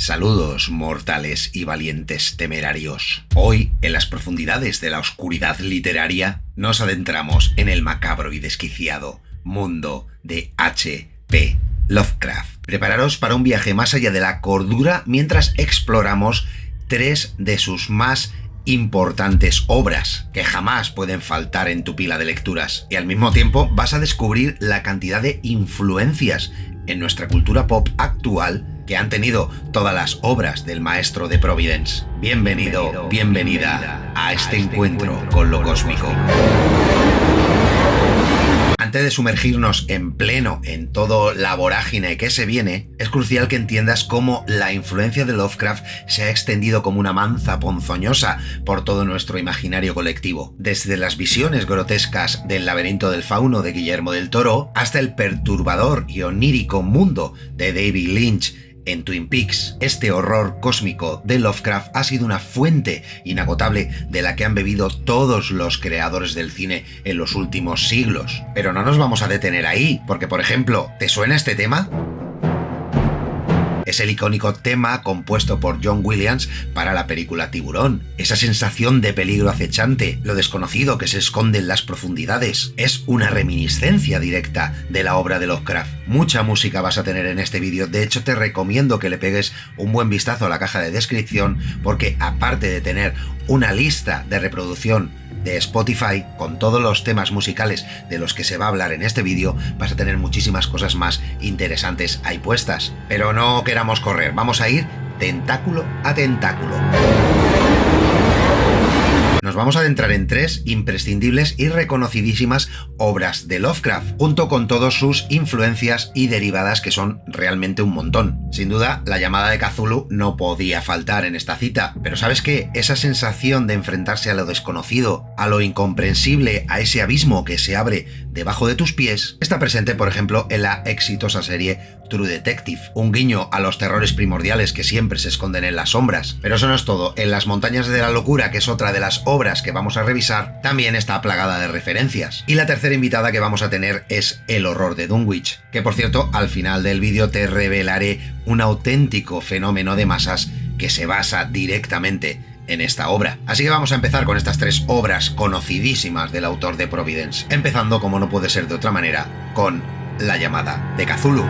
Saludos, mortales y valientes temerarios. Hoy, en las profundidades de la oscuridad literaria, nos adentramos en el macabro y desquiciado mundo de H.P. Lovecraft. Prepararos para un viaje más allá de la cordura mientras exploramos tres de sus más importantes obras que jamás pueden faltar en tu pila de lecturas. Y al mismo tiempo vas a descubrir la cantidad de influencias en nuestra cultura pop actual que han tenido todas las obras del maestro de Providence. Bienvenido, bienvenida a este encuentro con lo cósmico. Antes de sumergirnos en pleno en toda la vorágine que se viene, es crucial que entiendas cómo la influencia de Lovecraft se ha extendido como una manza ponzoñosa por todo nuestro imaginario colectivo. Desde las visiones grotescas del laberinto del fauno de Guillermo del Toro hasta el perturbador y onírico mundo de David Lynch en Twin Peaks. Este horror cósmico de Lovecraft ha sido una fuente inagotable de la que han bebido todos los creadores del cine en los últimos siglos. Pero no nos vamos a detener ahí, porque por ejemplo, ¿te suena este tema? Es el icónico tema compuesto por John Williams para la película Tiburón. Esa sensación de peligro acechante, lo desconocido que se esconde en las profundidades, es una reminiscencia directa de la obra de Lovecraft. Mucha música vas a tener en este vídeo, de hecho te recomiendo que le pegues un buen vistazo a la caja de descripción, porque aparte de tener una lista de reproducción de Spotify con todos los temas musicales de los que se va a hablar en este vídeo, vas a tener muchísimas cosas más interesantes ahí puestas. Pero no queramos correr, vamos a ir tentáculo a tentáculo. Nos vamos a adentrar en tres imprescindibles y reconocidísimas obras de Lovecraft, junto con todas sus influencias y derivadas, que son realmente un montón. Sin duda, la llamada de Cthulhu no podía faltar en esta cita, pero ¿sabes qué? Esa sensación de enfrentarse a lo desconocido, a lo incomprensible, a ese abismo que se abre debajo de tus pies, está presente, por ejemplo, en la exitosa serie True Detective, un guiño a los terrores primordiales que siempre se esconden en las sombras. Pero eso no es todo. En Las Montañas de la Locura, que es otra de las obras que vamos a revisar, también está plagada de referencias. Y la tercera invitada que vamos a tener es El horror de Dunwich, que por cierto, al final del vídeo te revelaré un auténtico fenómeno de masas que se basa directamente en esta obra. Así que vamos a empezar con estas tres obras conocidísimas del autor de Providence, empezando, como no puede ser de otra manera, con La llamada de Cthulhu.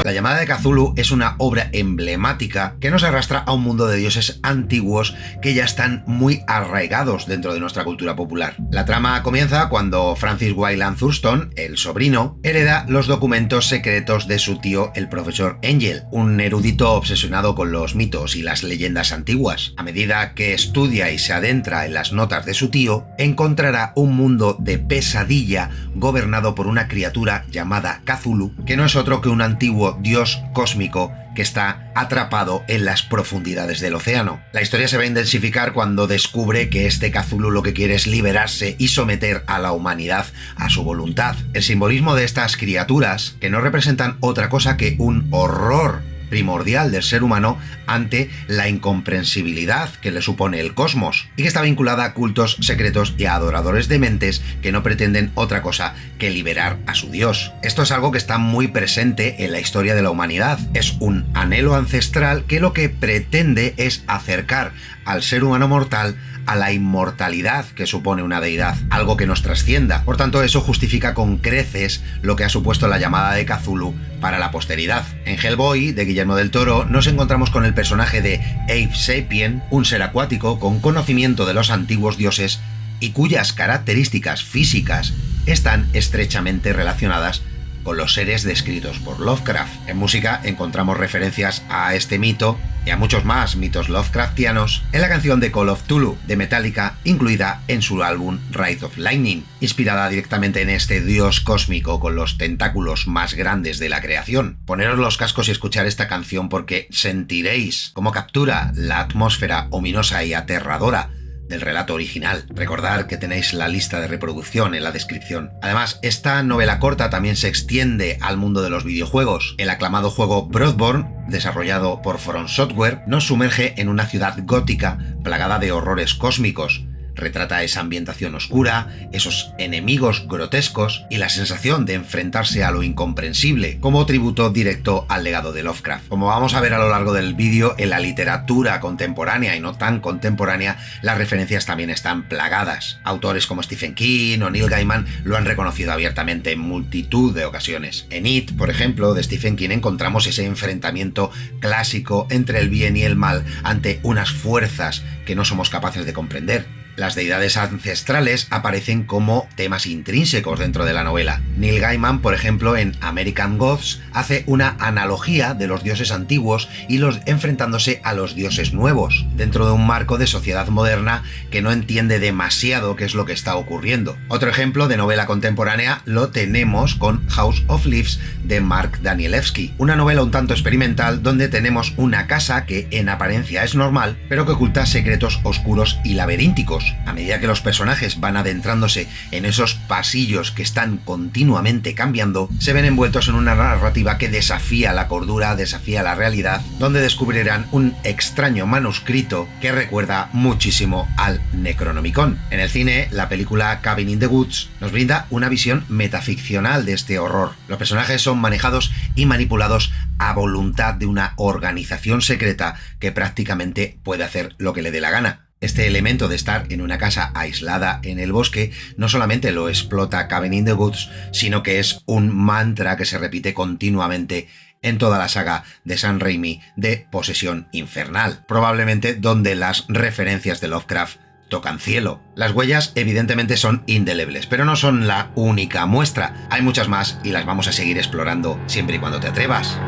La llamada de Cthulhu es una obra emblemática que nos arrastra a un mundo de dioses antiguos que ya están muy arraigados dentro de nuestra cultura popular. La trama comienza cuando Francis Wayland Thurston, el sobrino, hereda los documentos secretos de su tío, el profesor Angel, un erudito obsesionado con los mitos y las leyendas antiguas. A medida que estudia y se adentra en las notas de su tío, encontrará un mundo de pesadilla gobernado por una criatura llamada Cthulhu, que no es otro que un antiguo dios cósmico que está atrapado en las profundidades del océano. La historia se va a intensificar cuando descubre que este Cthulhu lo que quiere es liberarse y someter a la humanidad a su voluntad. El simbolismo de estas criaturas, que no representan otra cosa que un horror primordial del ser humano ante la incomprensibilidad que le supone el cosmos, y que está vinculada a cultos secretos y a adoradores de mentes que no pretenden otra cosa que liberar a su dios. Esto es algo que está muy presente en la historia de la humanidad. Es un anhelo ancestral que lo que pretende es acercar al ser humano mortal a la inmortalidad que supone una deidad, algo que nos trascienda. Por tanto, eso justifica con creces lo que ha supuesto la llamada de Cthulhu para la posteridad. En Hellboy, de Guillermo del Toro, nos encontramos con el personaje de Abe Sapien, un ser acuático con conocimiento de los antiguos dioses y cuyas características físicas están estrechamente relacionadas con los seres descritos por Lovecraft. En música encontramos referencias a este mito y a muchos más mitos Lovecraftianos en la canción de Call of Cthulhu de Metallica, incluida en su álbum Ride of Lightning, inspirada directamente en este dios cósmico con los tentáculos más grandes de la creación. Poneros los cascos y escuchar esta canción porque sentiréis cómo captura la atmósfera ominosa y aterradora del relato original. Recordad que tenéis la lista de reproducción en la descripción. Además, esta novela corta también se extiende al mundo de los videojuegos. El aclamado juego Bloodborne, desarrollado por From Software, nos sumerge en una ciudad gótica plagada de horrores cósmicos. retrata esa ambientación oscura, esos enemigos grotescos y la sensación de enfrentarse a lo incomprensible, como tributo directo al legado de Lovecraft. Como vamos a ver a lo largo del vídeo, en la literatura contemporánea y no tan contemporánea, las referencias también están plagadas. Autores como Stephen King o Neil Gaiman lo han reconocido abiertamente en multitud de ocasiones. En It, por ejemplo, de Stephen King encontramos ese enfrentamiento clásico entre el bien y el mal ante unas fuerzas que no somos capaces de comprender. Las deidades ancestrales aparecen como temas intrínsecos dentro de la novela. Neil Gaiman, por ejemplo, en American Gods, hace una analogía de los dioses antiguos y los enfrentándose a los dioses nuevos, dentro de un marco de sociedad moderna que no entiende demasiado qué es lo que está ocurriendo. Otro ejemplo de novela contemporánea lo tenemos con House of Leaves de Mark Danielewski, una novela un tanto experimental donde tenemos una casa que en apariencia es normal, pero que oculta secretos oscuros y laberínticos. A medida que los personajes van adentrándose en esos pasillos que están continuamente cambiando, se ven envueltos en una narrativa que desafía la cordura, desafía la realidad, donde descubrirán un extraño manuscrito que recuerda muchísimo al Necronomicon. En el cine, la película Cabin in the Woods nos brinda una visión metaficcional de este horror. Los personajes son manejados y manipulados a voluntad de una organización secreta que prácticamente puede hacer lo que le dé la gana. Este elemento de estar en una casa aislada en el bosque no solamente lo explota Cabin in the Woods, sino que es un mantra que se repite continuamente en toda la saga de Sam Raimi de Posesión Infernal, probablemente donde las referencias de Lovecraft tocan cielo. Las huellas evidentemente son indelebles, pero no son la única muestra. Hay muchas más y las vamos a seguir explorando siempre y cuando te atrevas.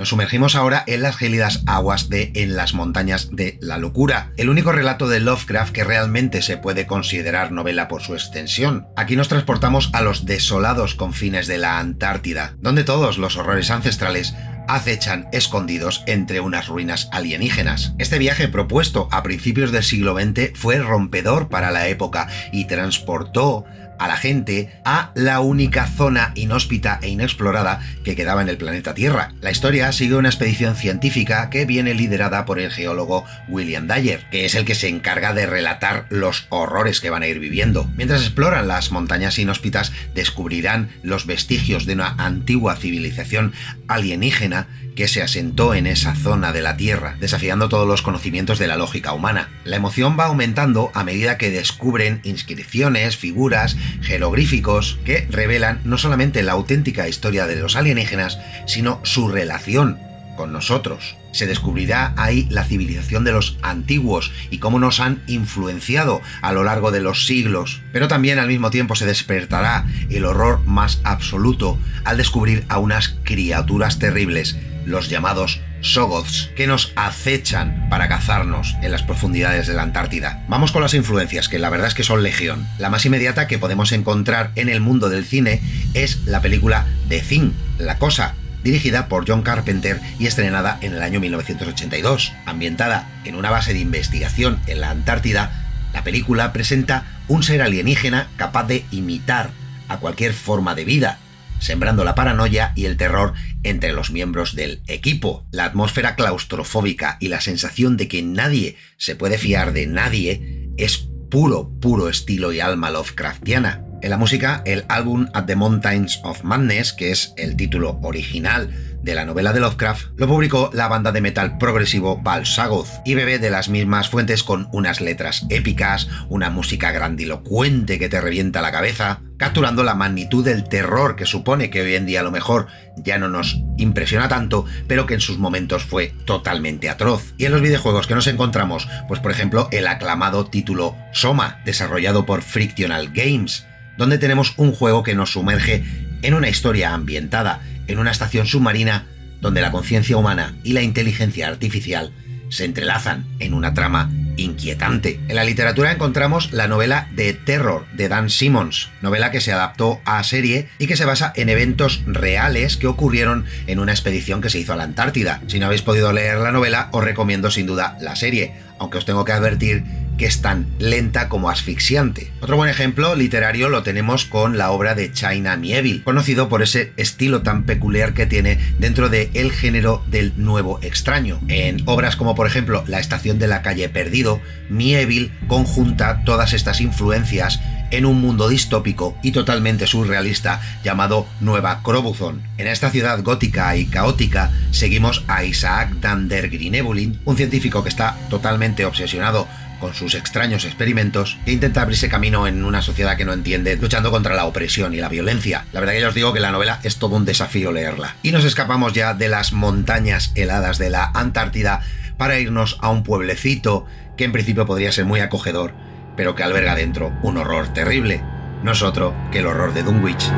Nos sumergimos ahora en las gélidas aguas de En las montañas de la locura, el único relato de Lovecraft que realmente se puede considerar novela por su extensión. Aquí nos transportamos a los desolados confines de la Antártida, donde todos los horrores ancestrales acechan escondidos entre unas ruinas alienígenas. Este viaje propuesto a principios del siglo XX fue rompedor para la época y transportó a la gente a la única zona inhóspita e inexplorada que quedaba en el planeta Tierra. La historia sigue una expedición científica que viene liderada por el geólogo William Dyer, que es el que se encarga de relatar los horrores que van a ir viviendo. Mientras exploran las montañas inhóspitas, descubrirán los vestigios de una antigua civilización alienígena que se asentó en esa zona de la Tierra, desafiando todos los conocimientos de la lógica humana. La emoción va aumentando a medida que descubren inscripciones, figuras, jeroglíficos que revelan no solamente la auténtica historia de los alienígenas, sino su relación con nosotros. Se descubrirá ahí la civilización de los antiguos y cómo nos han influenciado a lo largo de los siglos, pero también al mismo tiempo se despertará el horror más absoluto al descubrir a unas criaturas terribles, los llamados Shoggoths, que nos acechan para cazarnos en las profundidades de la Antártida. Vamos con las influencias, que la verdad es que son legión. La más inmediata que podemos encontrar en el mundo del cine es la película The Thing, La Cosa, dirigida por John Carpenter y estrenada en el año 1982. Ambientada en una base de investigación en la Antártida, la película presenta un ser alienígena capaz de imitar a cualquier forma de vida, sembrando la paranoia y el terror entre los miembros del equipo. La atmósfera claustrofóbica y la sensación de que nadie se puede fiar de nadie es puro estilo y alma Lovecraftiana. En la música, el álbum At the Mountains of Madness, que es el título original de la novela de Lovecraft, lo publicó la banda de metal progresivo Balsagoth y bebe de las mismas fuentes con unas letras épicas, una música grandilocuente que te revienta la cabeza, capturando la magnitud del terror que supone, que hoy en día a lo mejor ya no nos impresiona tanto, pero que en sus momentos fue totalmente atroz. Y en los videojuegos que nos encontramos, pues por ejemplo el aclamado título Soma, desarrollado por Frictional Games, donde tenemos un juego que nos sumerge en una historia ambientada en una estación submarina donde la conciencia humana y la inteligencia artificial se entrelazan en una trama inquietante. En la literatura encontramos la novela The Terror de Dan Simmons, novela que se adaptó a serie y que se basa en eventos reales que ocurrieron en una expedición que se hizo a la Antártida. Si no habéis podido leer la novela, os recomiendo sin duda la serie, aunque os tengo que advertir que es tan lenta como asfixiante. Otro buen ejemplo literario lo tenemos con la obra de China Miéville, conocido por ese estilo tan peculiar que tiene dentro del género del nuevo extraño. En obras como por ejemplo La estación de la calle Perdido, Miéville conjunta todas estas influencias en un mundo distópico y totalmente surrealista llamado Nueva Crobuzon. En esta ciudad gótica y caótica seguimos a Isaac van der Grinebullin, un científico que está totalmente obsesionado con sus extraños experimentos, que intenta abrirse camino en una sociedad que no entiende, luchando contra la opresión y la violencia. La verdad que ya os digo que la novela es todo un desafío leerla. Y nos escapamos ya de las montañas heladas de la Antártida para irnos a un pueblecito que en principio podría ser muy acogedor, pero que alberga dentro un horror terrible. No es otro que el horror de Dunwich.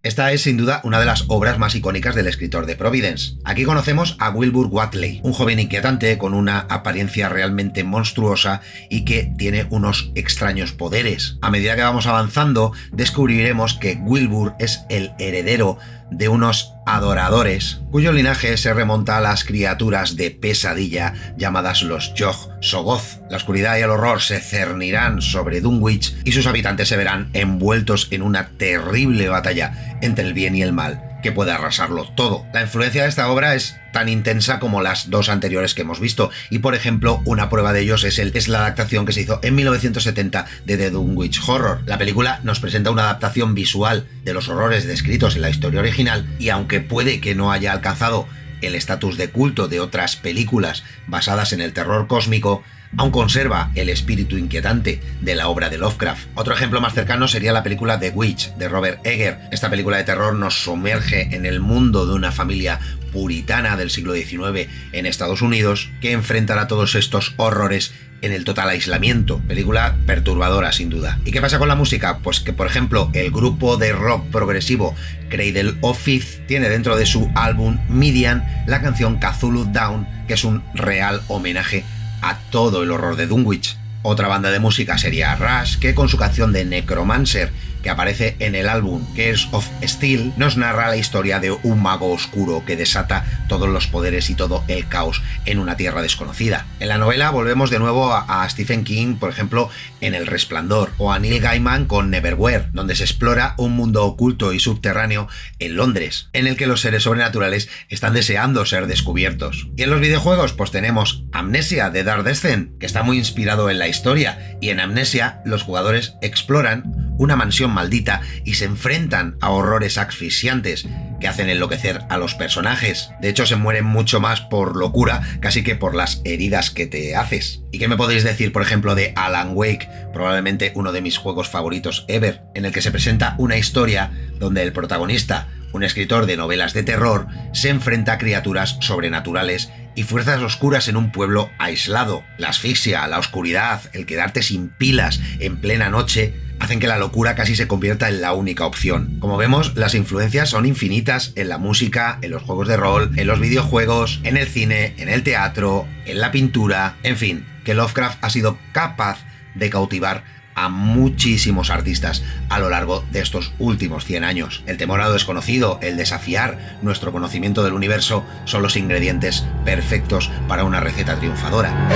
Esta es sin duda una de las obras más icónicas del escritor de Providence. Aquí conocemos a Wilbur Whateley, un joven inquietante con una apariencia realmente monstruosa y que tiene unos extraños poderes. A medida que vamos avanzando, descubriremos que Wilbur es el heredero de unos adoradores cuyo linaje se remonta a las criaturas de pesadilla llamadas los Yog-Sothoth. La oscuridad y el horror se cernirán sobre Dunwich y sus habitantes se verán envueltos en una terrible batalla entre el bien y el mal que puede arrasarlo todo. La influencia de esta obra es tan intensa como las dos anteriores que hemos visto, y por ejemplo una prueba de ellos es la adaptación que se hizo en 1970 de The Dunwich Horror. La película nos presenta una adaptación visual de los horrores descritos en la historia original, y aunque puede que no haya alcanzado el estatus de culto de otras películas basadas en el terror cósmico, aún conserva el espíritu inquietante de la obra de Lovecraft. Otro ejemplo más cercano sería la película The Witch, de Robert Eggers. Esta película de terror nos sumerge en el mundo de una familia puritana del siglo XIX en Estados Unidos que enfrentará todos estos horrores en el total aislamiento. Película perturbadora sin duda. ¿Y qué pasa con la música? Pues que por ejemplo el grupo de rock progresivo Cradle of Filth tiene dentro de su álbum Midian la canción Cthulhu Down, que es un real homenaje a todo el horror de Dunwich. Otra banda de música sería Rush, que con su canción de Necromancer, que aparece en el álbum Gears of Steel, nos narra la historia de un mago oscuro que desata todos los poderes y todo el caos en una tierra desconocida. En la novela volvemos de nuevo a Stephen King, por ejemplo, en El Resplandor, o a Neil Gaiman con Neverwhere, donde se explora un mundo oculto y subterráneo en Londres, en el que los seres sobrenaturales están deseando ser descubiertos. Y en los videojuegos, pues tenemos Amnesia de Dark Descent, que está muy inspirado en la historia, y en Amnesia los jugadores exploran una mansión maldita y se enfrentan a horrores asfixiantes que hacen enloquecer a los personajes. De hecho, se mueren mucho más por locura, casi que por las heridas que te haces. ¿Y qué me podéis decir, por ejemplo, de Alan Wake, probablemente uno de mis juegos favoritos ever, en el que se presenta una historia donde el protagonista, un escritor de novelas de terror, se enfrenta a criaturas sobrenaturales y fuerzas oscuras en un pueblo aislado? La asfixia, la oscuridad, el quedarte sin pilas en plena noche hacen que la locura casi se convierta en la única opción. Como vemos, las influencias son infinitas en la música, en los juegos de rol, en los videojuegos, en el cine, en el teatro, en la pintura, en fin, que Lovecraft ha sido capaz de cautivar a muchísimos artistas a lo largo de estos últimos 100 años. El temor a lo desconocido, el desafiar nuestro conocimiento del universo son los ingredientes perfectos para una receta triunfadora.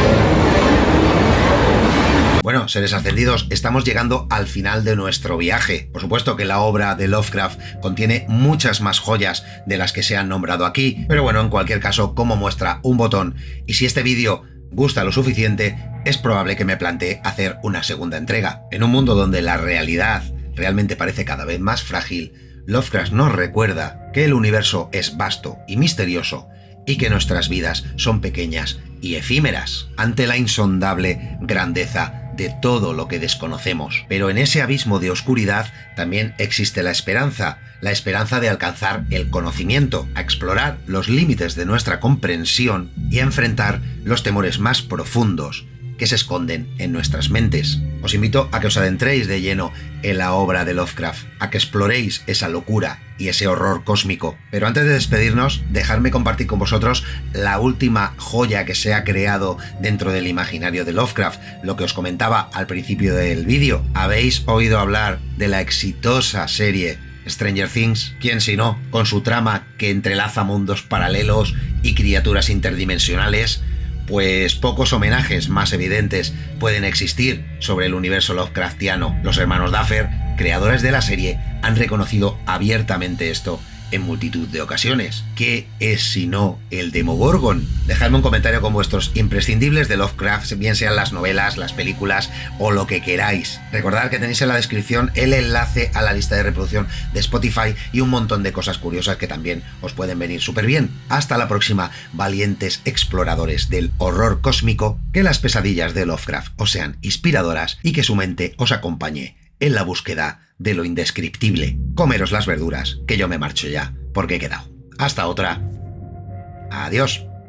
Bueno, seres ascendidos, estamos llegando al final de nuestro viaje. Por supuesto que la obra de Lovecraft contiene muchas más joyas de las que se han nombrado aquí, pero bueno, en cualquier caso, como muestra un botón, y si este vídeo gusta lo suficiente, es probable que me plantee hacer una segunda entrega. En un mundo donde la realidad realmente parece cada vez más frágil, Lovecraft nos recuerda que el universo es vasto y misterioso y que nuestras vidas son pequeñas y efímeras ante la insondable grandeza de todo lo que desconocemos. Pero en ese abismo de oscuridad también existe la esperanza de alcanzar el conocimiento, a explorar los límites de nuestra comprensión y a enfrentar los temores más profundos que se esconden en nuestras mentes. Os invito a que os adentréis de lleno en la obra de Lovecraft, a que exploréis esa locura y ese horror cósmico. Pero antes de despedirnos, dejadme compartir con vosotros la última joya que se ha creado dentro del imaginario de Lovecraft, lo que os comentaba al principio del vídeo. ¿Habéis oído hablar de la exitosa serie Stranger Things? ¿Quién si no? Con su trama que entrelaza mundos paralelos y criaturas interdimensionales. pues pocos homenajes más evidentes pueden existir sobre el universo Lovecraftiano. Los hermanos Duffer, creadores de la serie, han reconocido abiertamente esto en multitud de ocasiones. ¿Qué es sino el Demogorgon? Dejadme un comentario con vuestros imprescindibles de Lovecraft, bien sean las novelas, las películas o lo que queráis. Recordad que tenéis en la descripción el enlace a la lista de reproducción de Spotify y un montón de cosas curiosas que también os pueden venir súper bien. Hasta la próxima, valientes exploradores del horror cósmico, que las pesadillas de Lovecraft os sean inspiradoras y que su mente os acompañe en la búsqueda de lo indescriptible. Comeros las verduras, que yo me marcho ya, porque he quedado. Hasta otra. Adiós.